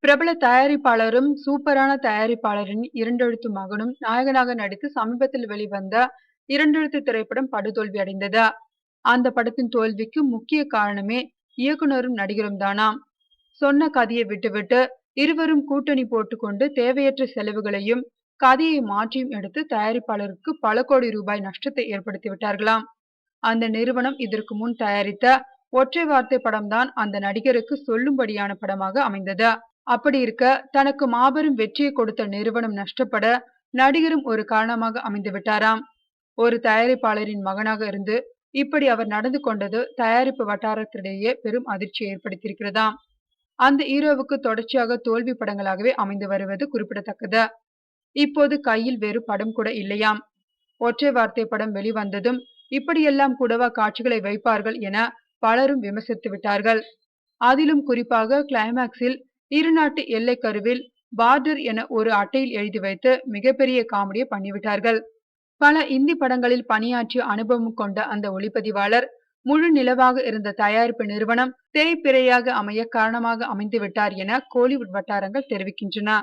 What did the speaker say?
பிரபல தயாரிப்பாளரும், சூப்பரான தயாரிப்பாளரின் இரண்டெழுத்து மகனும் நாயகனாக நடித்து சமீபத்தில் வெளிவந்த இரண்டெழுத்து திரைப்படம் படுதோல்வி அடைந்தது. அந்த படத்தின் தோல்விக்கு முக்கிய காரணமே இயக்குனரும் நடிகரும் தானாம். சொன்ன கதையை விட்டுவிட்டு இருவரும் கூட்டணி போட்டுக்கொண்டு தேவையற்ற செலவுகளையும் கதையை மாற்றியும் எடுத்து தயாரிப்பாளருக்கு பல கோடி ரூபாய் நஷ்டத்தை ஏற்படுத்தி விட்டார்களாம். அந்த நிறுவனம் இதற்கு முன் தயாரித்த ஒற்றை வார்த்தை படம்தான் அந்த நடிகருக்கு சொல்லும்படியான படமாக அமைந்தது. அப்படி இருக்க தனக்கு மாபெரும் வெற்றியை கொடுத்த நிறுவனம் நஷ்டப்பட நடிகரும் ஒரு காரணமாக அமைந்து விட்டாராம். ஒரு தயாரிப்பாளரின் மகனாக இருந்து இப்படி அவர் நடந்து கொண்டது தயாரிப்பு வட்டாரத்திடையே பெரும் அதிர்ச்சியை ஏற்படுத்தியிருக்கிறதாம். அந்த ஹீரோவுக்கு தொடர்ச்சியாக தோல்வி படங்களாகவே அமைந்து வருவது குறிப்பிடத்தக்கது. இப்போது கையில் வேறு படம் கூட இல்லையாம். ஒற்றை வார்த்தை படம் வெளிவந்ததும் இப்படியெல்லாம் கூடவா காட்சிகளை வைப்பார்கள் என பலரும் விமர்சித்து விட்டார்கள். அதிலும் குறிப்பாக கிளைமாக்ஸில் இரு நாட்டு எல்லைக்கருவில் பார்டர் என ஒரு அட்டையில் எழுதி வைத்து மிகப்பெரிய காமெடியை பண்ணிவிட்டார்கள். பல இந்தி படங்களில் பணியாற்றிய அனுபவம் கொண்ட அந்த ஒளிப்பதிவாளர் முழு நிலவாக இருந்த தயாரிப்பு நிறுவனம் தேய்பிறையாக அமைய காரணமாக அமைந்து விட்டார் என கோலிவுட் வட்டாரங்கள் தெரிவிக்கின்றன.